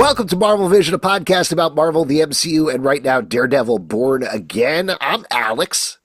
Welcome to Marvel Vision, a podcast about Marvel, the MCU, and right now, Daredevil Born Again. I'm Alex.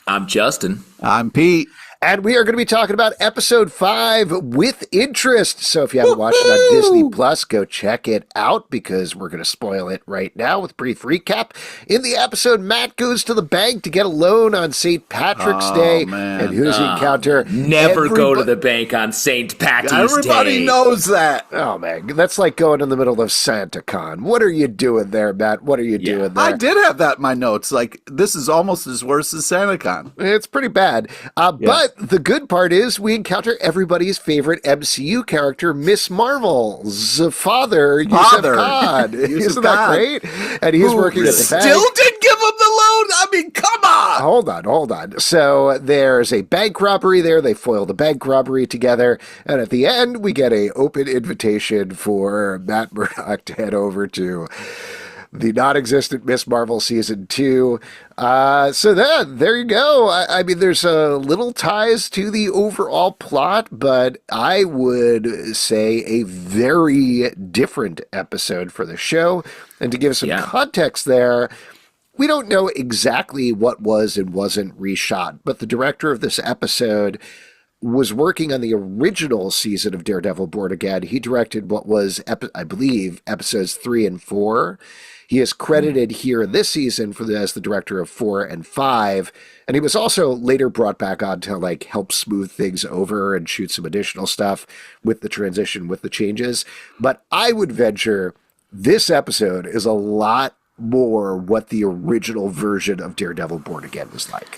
I'm Justin. I'm Pete. And we are going to be talking about episode 5 with interest. So if you haven't watched it on Disney Plus, go check it out because we're going to spoil it right now with a brief recap. In the episode, Matt goes to the bank to get a loan on St. Patrick's Day. Man. And who does he encounter? Never go to the bank on St. Patty's Day. Everybody knows that. Oh, man. That's like going in the middle of Santa Con. What are you doing there, Matt? What are you doing there? I did have that in my notes. Like, this is almost as worse as SantaCon. It's pretty bad. But the good part is we encounter everybody's favorite MCU character, Miss Marvel's father, Yusuf Khan. Isn't that great? And he's working at the bank. Still didn't give him the loan? I mean, come on. Hold on. So there's a bank robbery there. They foil the bank robbery together. And at the end, we get an open invitation for Matt Murdock to head over to the non-existent Miss Marvel Season 2. So there you go. I mean, there's little ties to the overall plot, but I would say a very different episode for the show. And to give some context there, we don't know exactly what was and wasn't reshot, but the director of this episode was working on the original season of Daredevil Born Again. He directed what was, I believe, episodes 3 and 4. He is credited here this season as the director of 4 and 5, and he was also later brought back on to like help smooth things over and shoot some additional stuff with the transition, with the changes. But I would venture this episode is a lot more what the original version of Daredevil Born Again was like.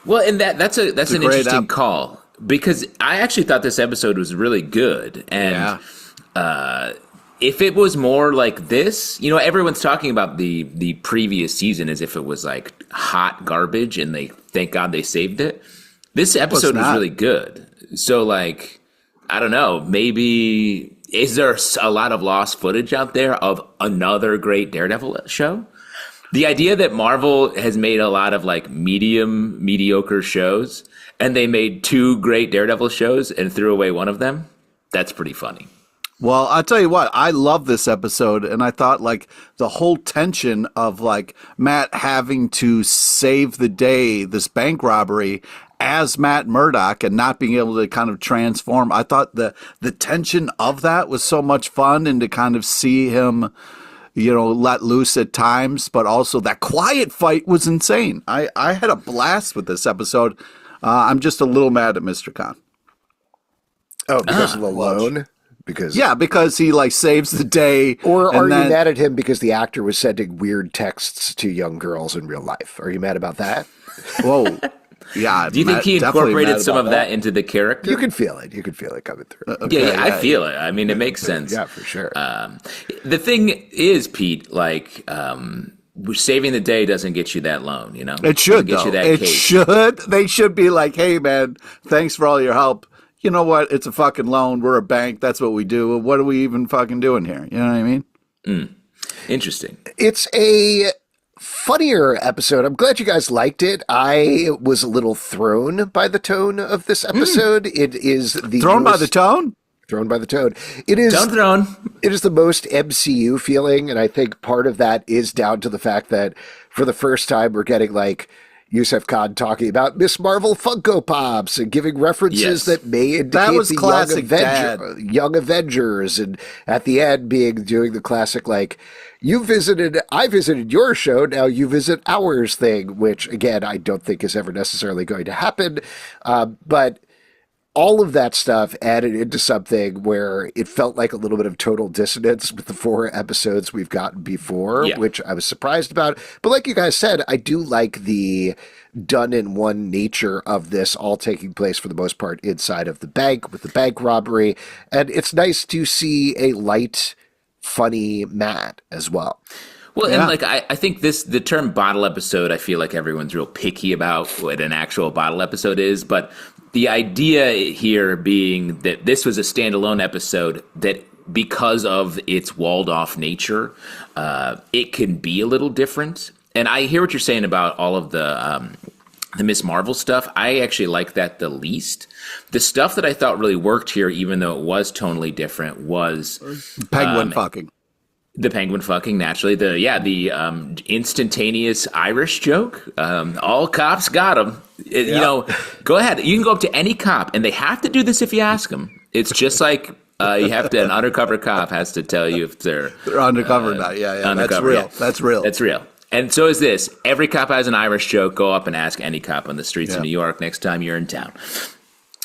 Well, and that's an interesting call because I actually thought this episode was really good, and if it was more like this, you know, everyone's talking about the previous season as if it was like hot garbage and thank God they saved it. This episode was really good. So like, I don't know, maybe is there a lot of lost footage out there of another great Daredevil show? The idea that Marvel has made a lot of like mediocre shows and they made 2 great Daredevil shows and threw away one of them, that's pretty funny. Well, I'll tell you what, I love this episode, and I thought, like, the whole tension of, like, Matt having to save the day, this bank robbery, as Matt Murdock and not being able to kind of transform. I thought the tension of that was so much fun, and to kind of see him, you know, let loose at times, but also that quiet fight was insane. I had a blast with this episode. I'm just a little mad at Mr. Khan. Oh, because of the loan? Because he like saves the day. Or are you mad at him because the actor was sending weird texts to young girls in real life? Are you mad about that? Whoa. Yeah. Do you think he incorporated some of that into the character? You can feel it. You can feel it coming through. I feel it. I mean, it makes sense. Yeah, for sure. The thing is, Pete, like, saving the day doesn't get you that loan, you know? It should, get you that it case. should. They should be like, hey, man, thanks for all your help. You know what? It's a fucking loan. We're a bank. That's what we do. What are we even fucking doing here? You know what I mean? Interesting. It's a funnier episode. I'm glad you guys liked it. I was a little thrown by the tone of this episode. It is the Thrown by the tone? Thrown by the tone. It is It is the most MCU feeling, and I think part of that is down to the fact that for the first time we're getting like Yusuf Khan talking about Miss Marvel Funko Pops and giving references that may indicate the young Avengers, and at the end doing the classic like I visited your show, now you visit ours thing, which again I don't think is ever necessarily going to happen, but all of that stuff added into something where it felt like a little bit of total dissonance with the 4 episodes we've gotten before, which I was surprised about. But like you guys said, I do like the done-in-one nature of this all taking place for the most part inside of the bank with the bank robbery. And it's nice to see a light, funny Matt as well. Well, and like I think the term bottle episode, I feel like everyone's real picky about what an actual bottle episode is, but the idea here being that this was a standalone episode that because of its walled off nature, it can be a little different. And I hear what you're saying about all of the Miss Marvel stuff. I actually like that the least. The stuff that I thought really worked here, even though it was tonally different, was Penguin fucking. The penguin fucking, naturally. The instantaneous Irish joke. All cops got him. You know, go ahead. You can go up to any cop, and they have to do this if you ask them. It's just like you have to. An undercover cop has to tell you if they're undercover or not. Yeah, undercover, That's real. That's real. And so is this. Every cop has an Irish joke. Go up and ask any cop on the streets of New York next time you're in town.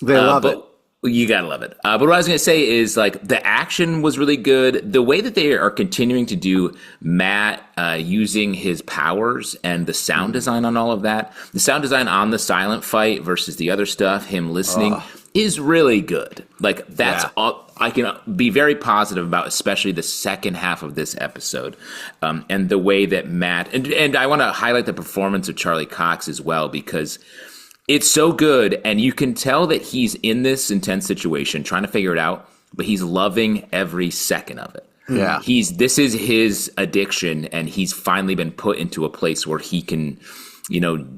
They love it. You gotta love it. But what I was gonna say is, like, the action was really good. The way that they are continuing to do Matt using his powers and the sound design on all of that, the sound design on the silent fight versus the other stuff, him listening, is really good. Like, that's all I can be very positive about, especially the second half of this episode, and the way that Matt and I want to highlight the performance of Charlie Cox as well, because it's so good, and you can tell that he's in this intense situation, trying to figure it out, but he's loving every second of it. Yeah. This is his addiction, and he's finally been put into a place where he can,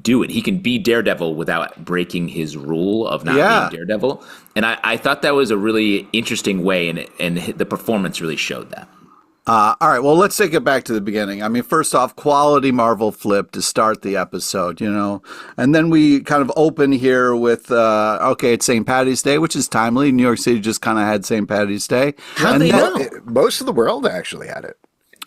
do it. He can be Daredevil without breaking his rule of not being Daredevil. And I thought that was a really interesting way, and the performance really showed that. All right, well, let's take it back to the beginning. I mean, first off, quality Marvel flip to start the episode, and then we kind of open here with, it's St. Paddy's Day, which is timely. New York City just kind of had St. Paddy's Day. How they know? Most of the world actually had it.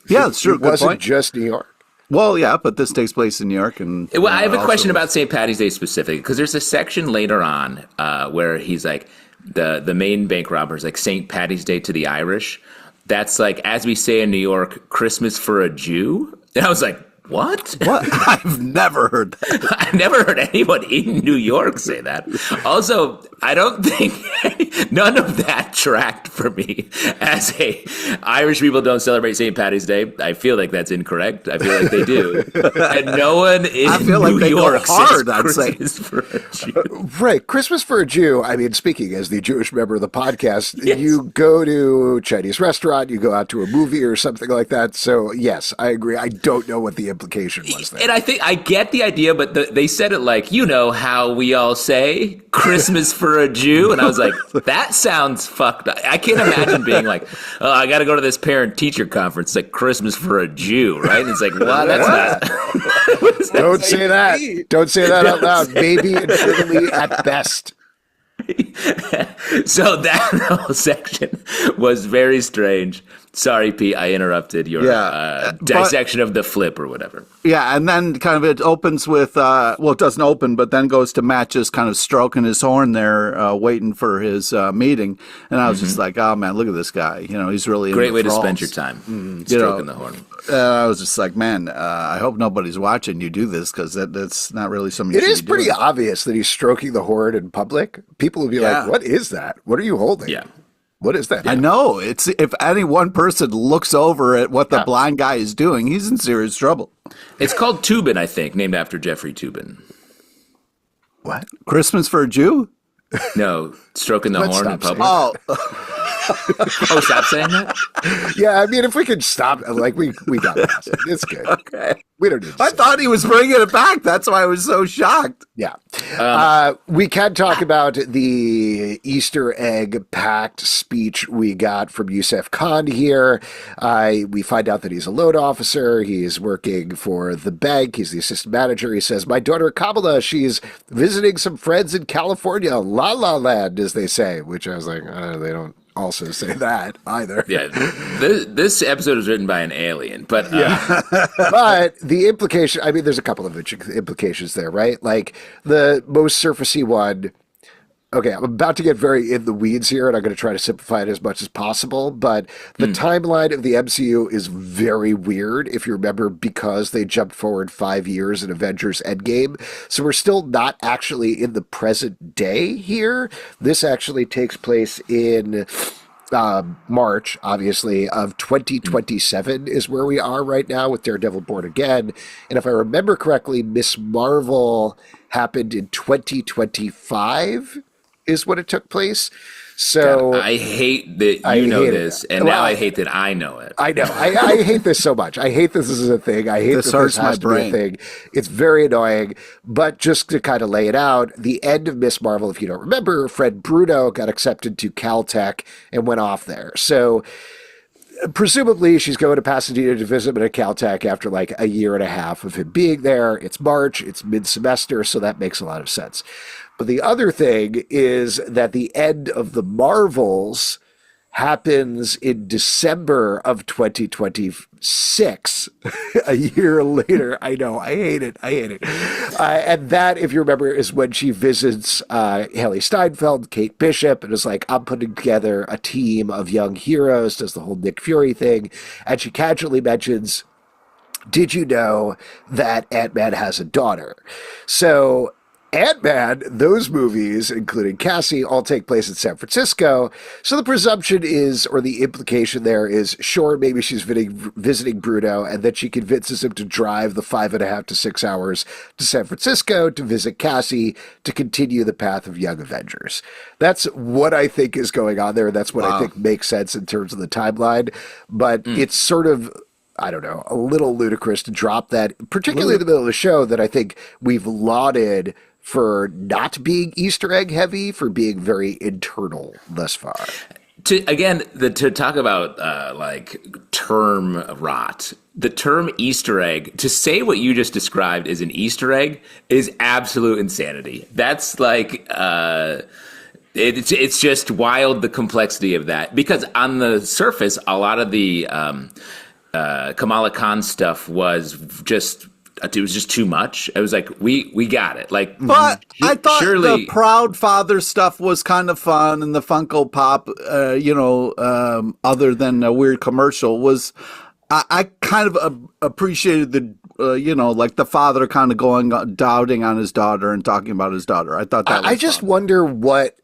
Yeah, that's true. It wasn't just New York. Well, yeah, but this takes place in New York. And well, I have a question about St. Paddy's Day specifically, because there's a section later on where he's like, the main bank robber is like, St. Paddy's Day to the Irish. That's like, as we say in New York, Christmas for a Jew. And I was like, what? I've never heard that. I've never heard anyone in New York say that. Also, I don't think none of that tracked for me as Irish people don't celebrate St. Paddy's Day. I feel like that's incorrect. I feel like they do. And no one in New York hard, says I'd Christmas say. for a Jew. Right. Christmas for a Jew. I mean, speaking as the Jewish member of the podcast, Yes. You go to a Chinese restaurant, you go out to a movie or something like that. So, yes, I agree. I don't know what the implication was there. And I think I get the idea, but they said it like, how we all say Christmas for a Jew. And I was like, that sounds fucked up. I can't imagine being like, oh, I got to go to this parent-teacher conference. It's like Christmas for a Jew, right? And it's like, well, that's not. Don't say that. Don't say that out loud. Maybe and literally at best. So that whole section was very strange. Sorry, Pete, I interrupted your dissection of the flip or whatever. Yeah, and then kind of it opens with, it doesn't open, but then goes to Matt just kind of stroking his horn there, waiting for his meeting. And I was just like, oh, man, look at this guy. He's really great way to spend your time, stroking the horn. I was just like, man, I hope nobody's watching you do this, because that's not really something you It should is be pretty doing. obvious that he's stroking the horn in public. People will be like, what is that? What are you holding? Yeah. What is that? I know. It's if any one person looks over at what the blind guy is doing, he's in serious trouble. It's called Toobin, I think, named after Jeffrey Toobin. What? Christmas for a Jew? No, stroking the horn in public. Oh, Oh, stop saying that? Yeah, I mean, if we could stop, like, we got past it. It's good. okay. We don't need to I say thought he was bringing it back. That's why I was so shocked. Yeah. We can talk about the Easter egg packed speech we got from Yusuf Khan here. We find out that he's a loan officer. He's working for the bank. He's the assistant manager. He says, my daughter Kamala, she's visiting some friends in California, La La Land, as they say, which I was like, they don't also say that either. Yeah, this episode was written by an alien, but But the implication, I mean, there's a couple of implications there, right? Like the most surfacey one. Okay, I'm about to get very in the weeds here, and I'm going to try to simplify it as much as possible. But the timeline of the MCU is very weird, if you remember, because they jumped forward 5 years in Avengers Endgame. So we're still not actually in the present day here. This actually takes place in March, obviously, of 2027 is where we are right now with Daredevil Born Again. And if I remember correctly, Miss Marvel happened in 2025 is when it took place. So God, I hate that you know this, and now I hate that I know it. I know. I hate this so much. I hate this as a thing. I hate This that hurts this my has to be a brain. thing. It's very annoying. But just to kind of lay it out, the end of Miss Marvel, if you don't remember, Fred Bruno got accepted to Caltech and went off there. So presumably she's going to Pasadena to visit him at Caltech after like a year and a half of him being there. It's March, it's mid-semester, so that makes a lot of sense. But the other thing is that the end of the Marvels happens in December of 2026, a year later. I know, I hate it. And that, if you remember, is when she visits Haley Steinfeld, Kate Bishop, and is like, I'm putting together a team of young heroes, does the whole Nick Fury thing. And she casually mentions, did you know that Ant-Man has a daughter? So Ant-Man, those movies, including Cassie, all take place in San Francisco. So the presumption is, or the implication there is, sure, maybe she's visiting Bruno, and then she convinces him to drive the 5.5 to 6 hours to San Francisco to visit Cassie to continue the path of Young Avengers. That's what I think is going on there. That's what I think makes sense in terms of the timeline. But it's sort of, I don't know, a little ludicrous to drop that, particularly in the middle of the show that I think we've lauded for not being Easter egg heavy, for being very internal thus far. To talk about like term rot, the term Easter egg, to say what you just described is an Easter egg is absolute insanity. That's like it's just wild, the complexity of that, because on the surface, a lot of the Kamala Khan stuff was just. It was just too much. It was like, we got it. Like, but I thought surely, the Proud Father stuff was kind of fun, and the Funko Pop, other than a weird commercial, was I kind of appreciated the like the father kind of doubting on his daughter and talking about his daughter. I thought that was I just fun. wonder what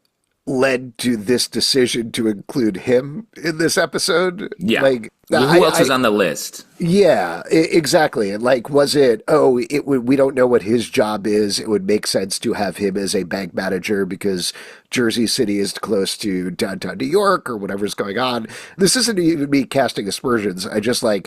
led to this decision to include him in this episode. Yeah. Like, who else is on the list? Yeah, exactly. Like, was it, we don't know what his job is. It would make sense to have him as a bank manager because Jersey City is close to downtown New York or whatever's going on. This isn't even me casting aspersions. I'm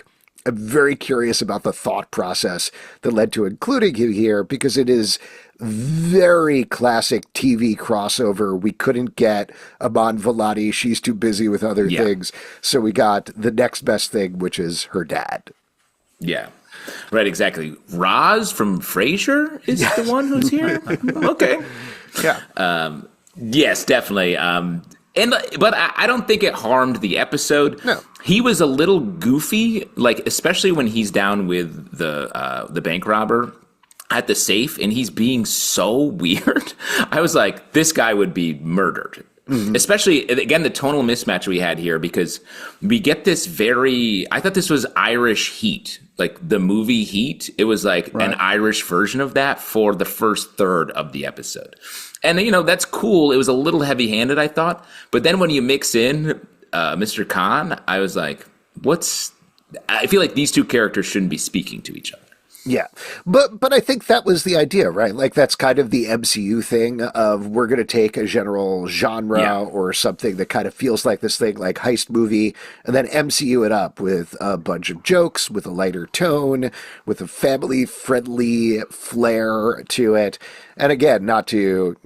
very curious about the thought process that led to including him here, because it is very classic TV crossover. We couldn't get Aman Vellani. She's too busy with other things. So we got the next best thing, which is her dad. Yeah. Right, exactly. Roz from Frasier is the one who's here? Okay. Yeah. Yes, definitely. But I don't think it harmed the episode. No. He was a little goofy, like especially when he's down with the bank robber at the safe, and he's being so weird. I was like, this guy would be murdered. Mm-hmm. Especially, again, the tonal mismatch we had here, because we get this I thought this was Irish Heat, like the movie Heat. It was like an Irish version of that for the first third of the episode. And, that's cool. It was a little heavy-handed, I thought. But then when you mix in Mr. Khan, I was like, I feel like these two characters shouldn't be speaking to each other. Yeah, but I think that was the idea, right? Like, that's kind of the MCU thing of, we're going to take a general genre or something that kind of feels like this thing, like heist movie, and then MCU it up with a bunch of jokes, with a lighter tone, with a family-friendly flair to it. And again, not to,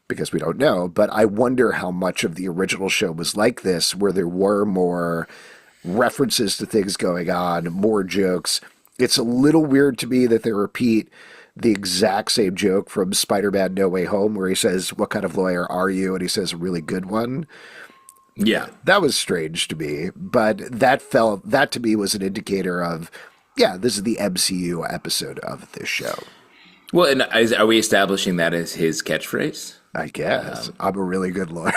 because we don't know, but I wonder how much of the original show was like this, where there were more references to things going on, more jokes. It's a little weird to me that they repeat the exact same joke from Spider-Man No Way Home, where he says, "What kind of lawyer are you?" And he says, "A really good one." Yeah. That was strange to me, but that to me was an indicator of, this is the MCU episode of this show. Well, and are we establishing that as his catchphrase? I guess. I'm a really good lawyer.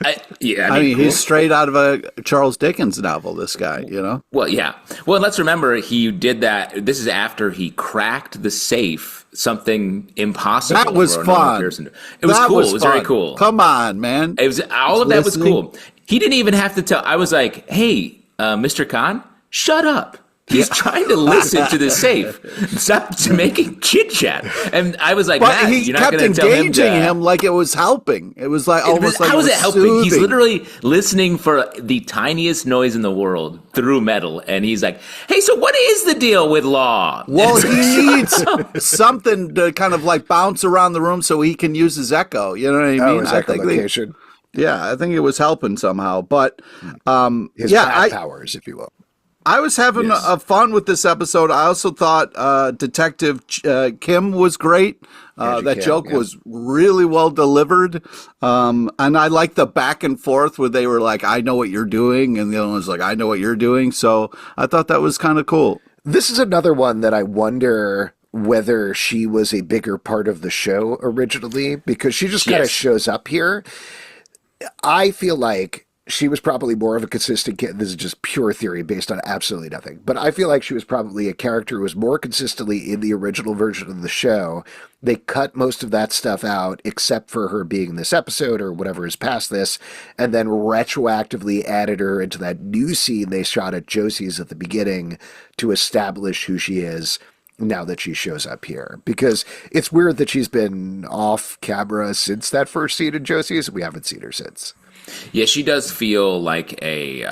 I mean, he's straight out of a Charles Dickens novel, this guy, Well, yeah. Well, let's remember he did that. This is after he cracked the safe, something impossible. That was fun. It was cool. It was very cool. Come on, man. It was all of that was cool. He didn't even have to tell. I was like, hey, Mr. Khan, shut up. He's trying to listen to the safe. Stop making chit chat. And I was like, but Matt, he you're not kept going to tell engaging him like it was helping. It was like almost like how is it helping? soothing. He's literally listening for the tiniest noise in the world through metal, and he's like, "Hey, so what is the deal with law?" Well, he needs something to kind of like bounce around the room so he can use his echo. You know what I mean? His echolocation. Yeah, I think it was helping somehow. But His bad powers, if you will. I was having a fun with this episode. I also thought Detective Kim was great. That joke was really well delivered. And I like the back and forth where they were like, I know what you're doing. And the other one was like, I know what you're doing. So I thought that was kind of cool. This is another one that I wonder whether she was a bigger part of the show originally, because she just kind of shows up here. I feel like she was probably more of a consistent this is just pure theory based on absolutely nothing. But I feel like she was probably a character who was more consistently in the original version of the show. They cut most of that stuff out, except for her being in this episode or whatever is past this, and then retroactively added her into that new scene they shot at Josie's at the beginning to establish who she is now that she shows up here. Because it's weird that she's been off camera since that first scene in Josie's. We haven't seen her since. Yeah, she does feel like a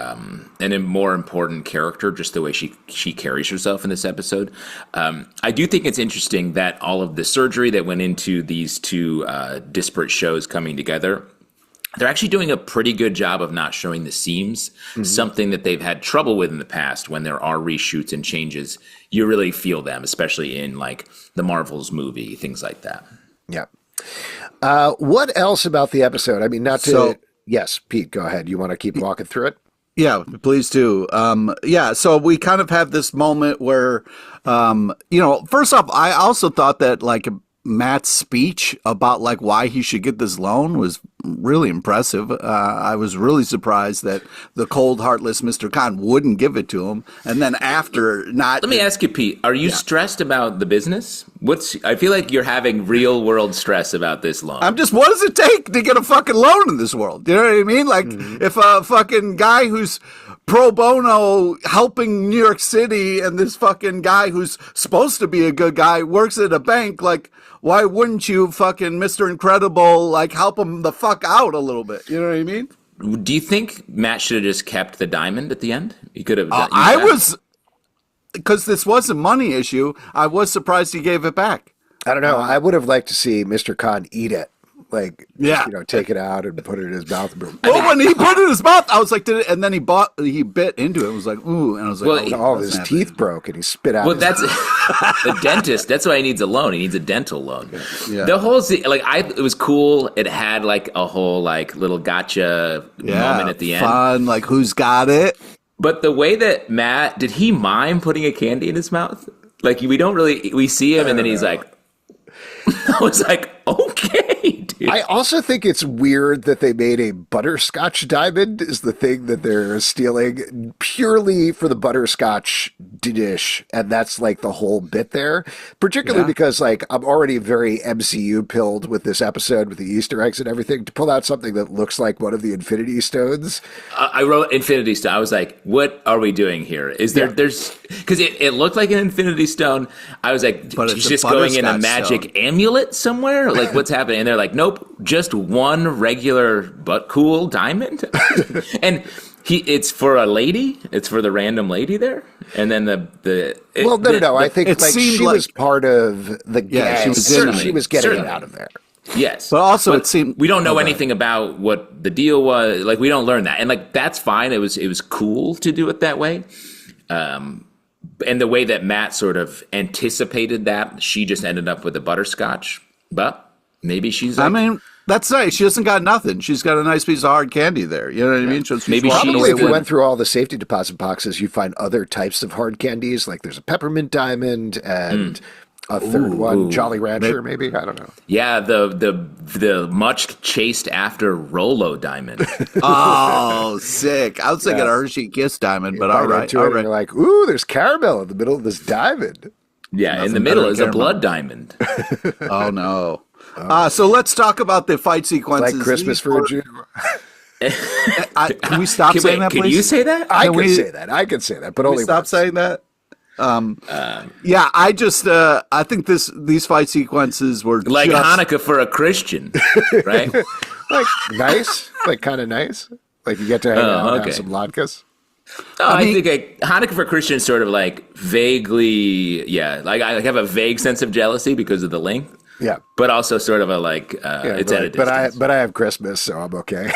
more important character, just the way she carries herself in this episode. I do think it's interesting that all of the surgery that went into these two disparate shows coming together, they're actually doing a pretty good job of not showing the seams, something that they've had trouble with in the past when there are reshoots and changes. You really feel them, especially in like the Marvels movie, things like that. Yeah. What else about the episode? I mean, not to... Yes, Pete, go ahead. You want to keep walking through it? Yeah, please do. So we kind of have this moment where, first off, I also thought that like Matt's speech about like why he should get this loan was really impressive. I was really surprised that the cold, heartless Mr. Khan wouldn't give it to him. And then after not... Let me ask you, Pete, are you stressed about the business? I feel like you're having real world stress about this loan. What does it take to get a fucking loan in this world? You know what I mean? Like if a fucking guy who's pro bono helping New York City and this fucking guy who's supposed to be a good guy works at a bank, like, why wouldn't you fucking Mr. Incredible, like, help him the fuck out a little bit? You know what I mean? Do you think Matt should have just kept the diamond at the end? He could have. Because this was a money issue, I was surprised he gave it back. I don't know. I would have liked to see Mr. Khan eat it. Like, take it out and put it in his mouth. Well, when he put it in his mouth, I was like, and then he bit into it. It was like, ooh. And I was like, all his teeth broke and he spit out. Well, that's the dentist. That's why he needs a loan. He needs a dental loan. Yeah. The whole it was cool. It had like a whole like little gotcha moment at the end. Fun, like who's got it? But the way that Matt, did he mime putting a candy in his mouth? Like we see him and then he's like, I was like, okay, dude. I also think it's weird that they made a butterscotch diamond is the thing that they're stealing purely for the butterscotch dish. And that's like the whole bit there, particularly because like I'm already very MCU pilled with this episode with the Easter eggs and everything. To pull out something that looks like one of the Infinity Stones. I wrote Infinity Stone. I was like, what are we doing here? Is there's because it looked like an Infinity Stone. I was like, but she's just going in a magic amulet somewhere? Like, what's happening? And they're like, nope, just one regular but cool diamond. And it's for a lady. It's for the random lady there. And then no. I think like she was part of the gang. Yeah, she was getting it out of there. Yes. But also it seemed we don't know anything about what the deal was. Like, we don't learn that. And like, that's fine. It was cool to do it that way. And the way that Matt sort of anticipated that, she just ended up with a butterscotch. But maybe she's like, I mean, that's nice. She hasn't got nothing. She's got a nice piece of hard candy there. You know what I mean? So maybe if you went through all the safety deposit boxes, you'd find other types of hard candies. Like there's a peppermint diamond and a third one, Jolly Rancher, maybe. I don't know. Yeah, the much chased after Rolo diamond. Oh, sick! I was thinking Hershey Kiss diamond, but all right. You're like, ooh, there's caramel in the middle of this diamond. Yeah, nothing in the middle is a blood diamond. Oh no! So let's talk about the fight sequences. Like Christmas for a Jew. Can we stop saying that, please? Can you say that? I can say that, but only stop saying that. I just I think these fight sequences were like Hanukkah for a Christian, right? Like nice, like kind of nice. Like you get to hang out and have some latkes. I think Hanukkah for Christian is sort of like vaguely, like I have a vague sense of jealousy because of the length. Yeah. But also sort of a like, it's at a distance. But I have Christmas, so I'm okay.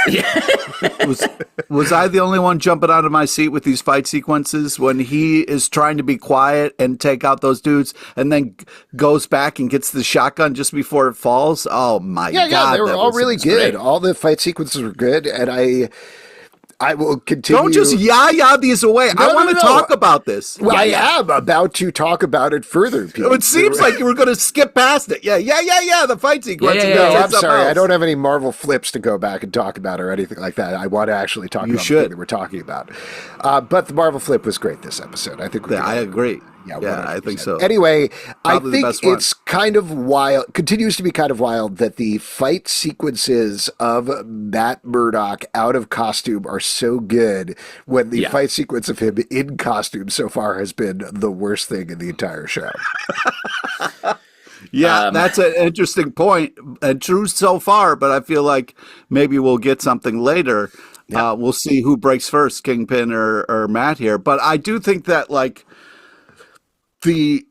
Was I the only one jumping out of my seat with these fight sequences when he is trying to be quiet and take out those dudes and then goes back and gets the shotgun just before it falls? Oh my God. Yeah, they were all really good. great. All the fight sequences were good, and I will continue. Don't just yah these away. I want to talk about this. Well, I am about to talk about it further, Pete. It seems like you were going to skip past it. Yeah, the fight sequence. No, I'm sorry. I don't have any Marvel flips to go back and talk about or anything like that. I want to actually talk about the thing that we're talking about. But the Marvel flip was great this episode. I think I agree. Yeah, I think so. Anyway, Probably I think it's kind of wild, continues to be kind of wild that the fight sequences of Matt Murdock out of costume are so good when the fight sequence of him in costume so far has been the worst thing in the entire show. That's an interesting point and true so far, but I feel like maybe we'll get something later. Yeah. We'll see who breaks first, Kingpin or Matt here. But I do think that like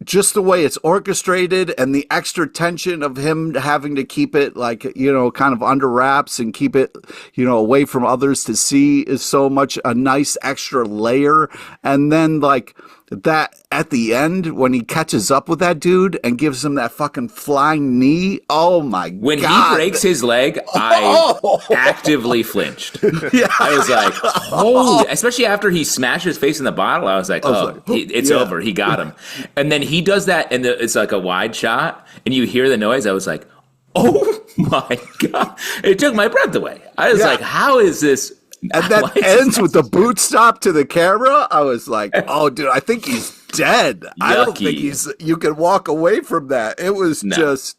just the way it's orchestrated and the extra tension of him having to keep it like, kind of under wraps and keep it, away from others to see is so much a nice extra layer. And then like that at the end when he catches up with that dude and gives him that fucking flying knee. Oh my God. When he breaks his leg, I actively flinched. I was like, holy, especially after he smashed his face in the bottle. I was like, it's over. He got him. And then he does that and it's like a wide shot and you hear the noise. I was like, oh my God. It took my breath away. I was like, how is this? And that ends with the boot stop to the camera. I was like, oh, dude, I think he's dead. I don't think you can walk away from that. It was just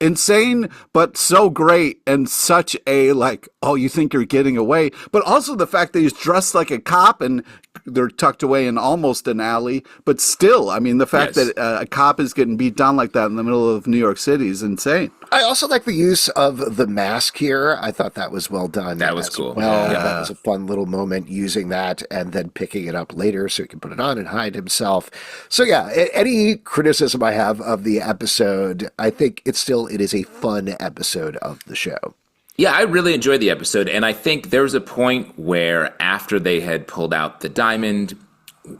insane, but so great and such a like, oh, you think you're getting away. But also the fact that he's dressed like a cop and they're tucked away in almost an alley. But still, I mean, the fact that a cop is getting beat down like that in the middle of New York City is insane. I also like the use of the mask here. I thought that was well done. That was cool. Well, that was a fun little moment using that and then picking it up later so he can put it on and hide himself. So yeah, any criticism I have of the episode, I think it is a fun episode of the show. Yeah, I really enjoyed the episode, and I think there was a point where after they had pulled out the diamond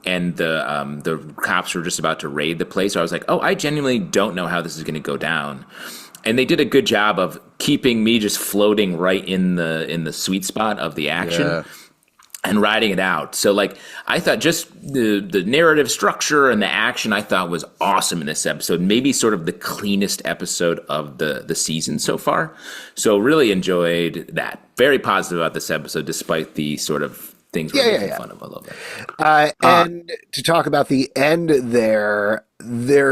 and the cops were just about to raid the place, I was like, oh, I genuinely don't know how this is going to go down. And they did a good job of keeping me just floating right in the sweet spot of the action and riding it out. So like I thought just the narrative structure and the action I thought was awesome in this episode. Maybe sort of the cleanest episode of the season so far. So really enjoyed that. Very positive about this episode despite the sort of things we're making fun of a little bit. And to talk about the end there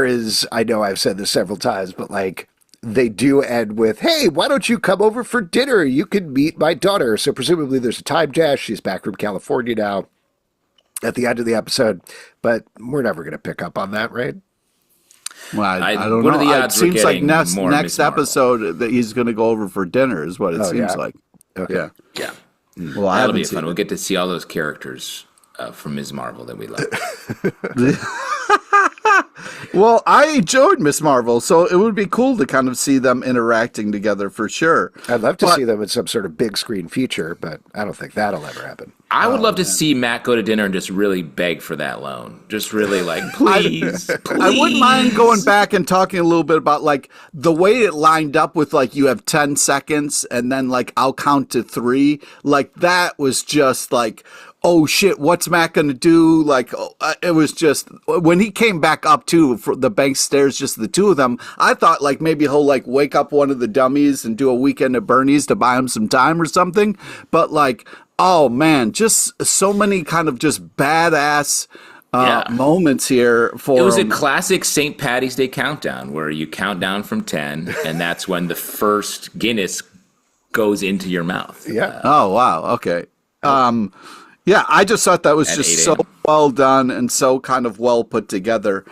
is, I know I've said this several times, but like they do end with, hey, why don't you come over for dinner? You can meet my daughter. So presumably there's a time dash. She's back from California now at the end of the episode, but we're never going to pick up on that, right? Well, I don't know. It seems like next episode that he's going to go over for dinner is what it seems like. Okay. Yeah. Well, that'll be fun. We'll get to see all those characters from Ms. Marvel that we love. Well, I enjoyed Miss Marvel, so it would be cool to kind of see them interacting together for sure. I'd love to see them in some sort of big screen feature, but I don't think that'll ever happen. I would love to see Matt go to dinner and just really beg for that loan. Just really like, please. I wouldn't mind going back and talking a little bit about like the way it lined up with like you have 10 seconds and then like I'll count to 3. Like that was just like, oh shit, what's Matt going to do? Like, it was just, when he came back up too, for the bank stairs, just the two of them, I thought like maybe he'll like wake up one of the dummies and do a weekend at Bernie's to buy him some time or something. But like, oh man, just so many kind of just badass moments here for It was a classic St. Paddy's Day countdown where you count down from 10 and that's when the first Guinness goes into your mouth. Yeah. Oh, wow. Okay. Yeah, I just thought that was at just 8 so a.m. well done and so kind of well put together.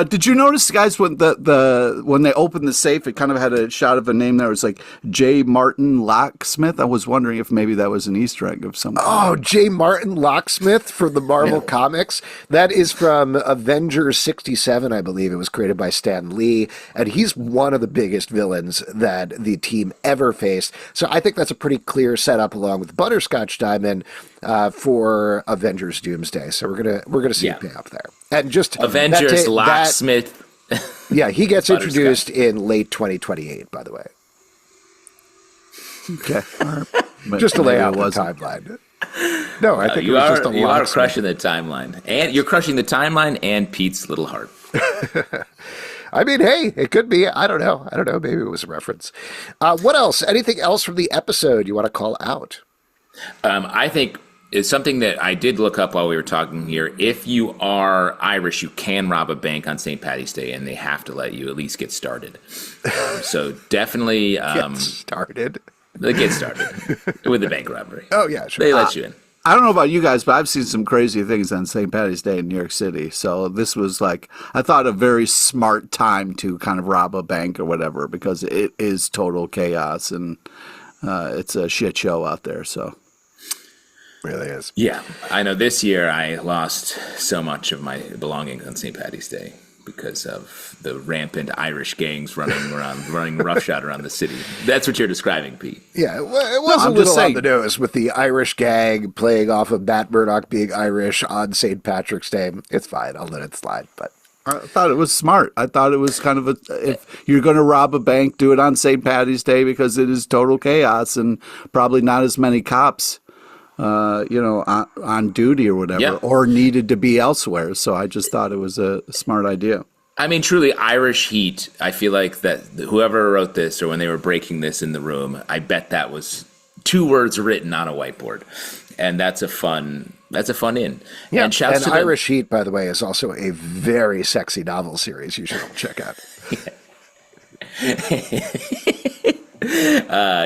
Did you notice, guys, when when they opened the safe, it kind of had a shot of a name there. It was like J. Martin Locksmith. I was wondering if maybe that was an Easter egg of some kind. Oh, J. Martin Locksmith from the Marvel Comics. That is from Avengers 67, I believe. It was created by Stan Lee, and he's one of the biggest villains that the team ever faced. So I think that's a pretty clear setup, along with Butterscotch Diamond, for Avengers Doomsday. So we're gonna see a payoff there. And just Avengers Locksmith. Yeah, he gets introduced in late 2028, by the way. Okay. Just to lay out the timeline. No, I think you it was are just a you are locksmith. crushing the timeline, and you're crushing the timeline and Pete's little heart. I mean, hey, it could be. I don't know. Maybe it was a reference. What else? Anything else from the episode you want to call out? I think it's something that I did look up while we were talking here. If you are Irish, you can rob a bank on St. Patty's Day, and they have to let you at least get started. So definitely Get started. They get started with the bank robbery. Oh, yeah, sure. They let you in. I don't know about you guys, but I've seen some crazy things on St. Patty's Day in New York City. So this was like, I thought, a very smart time to kind of rob a bank or whatever, because it is total chaos and it's a shit show out there. So Really is. Yeah, I know this year I lost so much of my belongings on St. Patty's Day because of the rampant Irish gangs running roughshod around the city. That's what you're describing, Pete. Yeah, it was a little on the nose with the Irish gang playing off of Matt Murdock being Irish on St. Patrick's Day. It's fine. I'll let it slide, but I thought it was smart. I thought it was kind of if you're going to rob a bank, do it on St. Patty's Day, because it is total chaos and probably not as many cops, on duty or whatever, or needed to be elsewhere. So I just thought it was a smart idea. I mean, truly, Irish heat. I feel like that whoever wrote this, or when they were breaking this in the room, I bet that was 2 words written on a whiteboard, and that's a fun in. Yeah, and shouts to Irish Heat, by the way, is also a very sexy novel series you should all check out.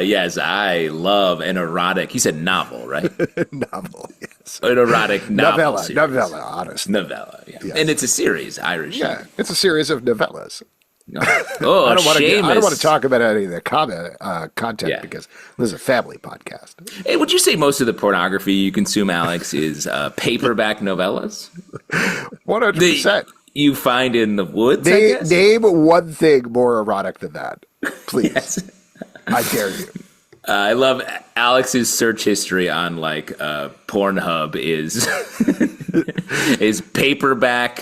Yes, I love an erotic. He said novel, right? Novel, yes. An erotic novel series. Novella, honestly. Novella, yeah. Yes. And it's a series, Irish. Yeah, it's a series of novellas. Oh, I don't Seamus. want to talk about any of the content because this is a family podcast. Hey, would you say most of the pornography you consume, Alex, is paperback novellas? 100%. You find in the woods, I guess? Name one thing more erotic than that, please. Yes. I dare you. I love Alex's search history on Pornhub is paperback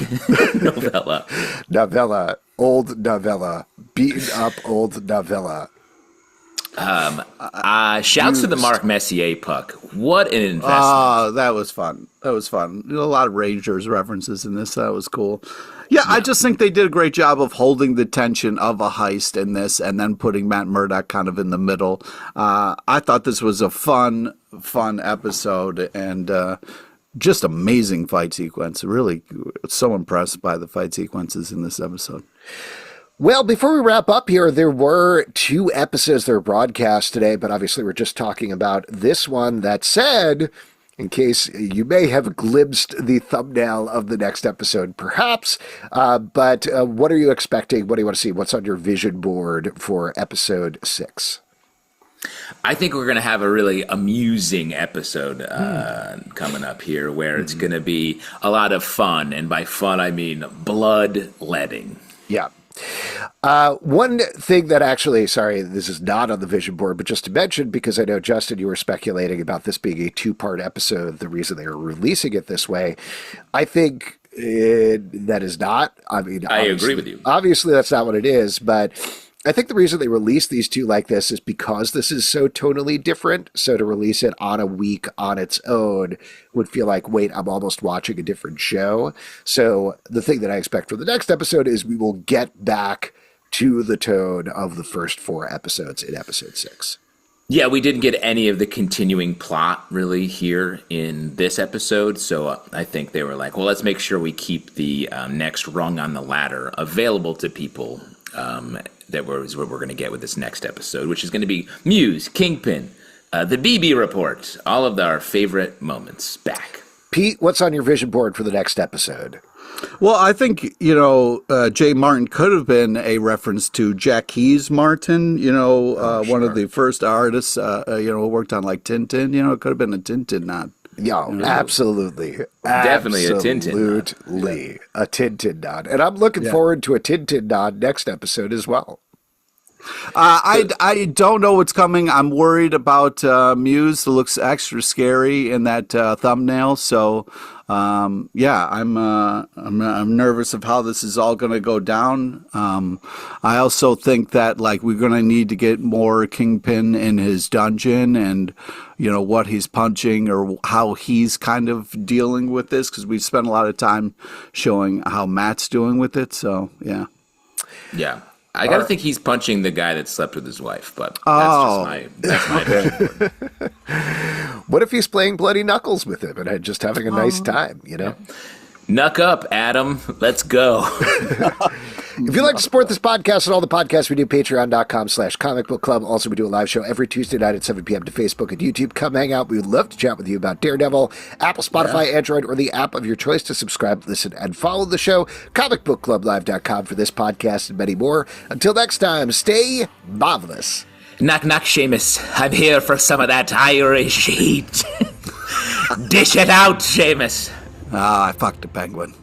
novella, old novella, beaten up old novella. Shouts to the Mark Messier puck. What an investment! Oh, that was fun. A lot of Rangers references in this. That was cool. Yeah, I just think they did a great job of holding the tension of a heist in this, and then putting Matt Murdock kind of in the middle. I thought this was a fun episode, and just amazing fight sequence. Really, so impressed by the fight sequences in this episode. Well, before we wrap up here, there were 2 episodes that were broadcast today, but obviously we're just talking about this one. That said, in case you may have glimpsed the thumbnail of the next episode, perhaps, but what are you expecting? What do you want to see? What's on your vision board for episode 6? I think we're going to have a really amusing episode coming up here, where it's going to be a lot of fun, and by fun I mean bloodletting. Yeah. One thing that actually, sorry, this is not on the vision board, but just to mention, because I know, Justin, you were speculating about this being a 2-part episode, the reason they were releasing it this way. I think that is not. I mean, I agree with you. Obviously, that's not what it is, but I think the reason they released these 2 like this is because this is so tonally different. So to release it on a week on its own would feel like, wait, I'm almost watching a different show. So the thing that I expect for the next episode is we will get back to the tone of the first 4 episodes in episode 6. Yeah, we didn't get any of the continuing plot really here in this episode, so I think they were like, well, let's make sure we keep the next rung on the ladder available to people. That was what we're going to get with this next episode, which is going to be Muse, Kingpin, The BB report. All of our favorite moments back. Pete, what's on your vision board for the next episode? Well, I think, Jay Martin could have been a reference to Jacques Martin, one of the first artists, who worked on like Tintin. It could have been a Tintin nod. Yeah, absolutely. Definitely a Tintin nod. Absolutely a Tintin nod. And I'm looking forward to a Tintin nod next episode as well. I don't know what's coming. I'm worried about Muse. It looks extra scary in that thumbnail. So, I'm nervous of how this is all going to go down. I also think that we're going to need to get more Kingpin in his dungeon and what he's punching or how he's kind of dealing with this, because we've spent a lot of time showing how Matt's doing with it. So yeah. I gotta think he's punching the guy that slept with his wife, but that's my opinion. What if he's playing Bloody Knuckles with him and just having a nice time, Yeah. Knuck up, Adam. Let's go. If you'd like to support this podcast and all the podcasts we do, patreon.com/Comic Book Club. Also, we do a live show every Tuesday night at 7 p.m. to Facebook and YouTube. Come hang out. We would love to chat with you about Daredevil, Apple, Spotify, Android, or the app of your choice to subscribe, listen, and follow the show. ComicBookClubLive.com for this podcast and many more. Until next time, stay marvelous. Knock, knock, Seamus. I'm here for some of that Irish heat. Dish it out, Seamus. I fucked a penguin.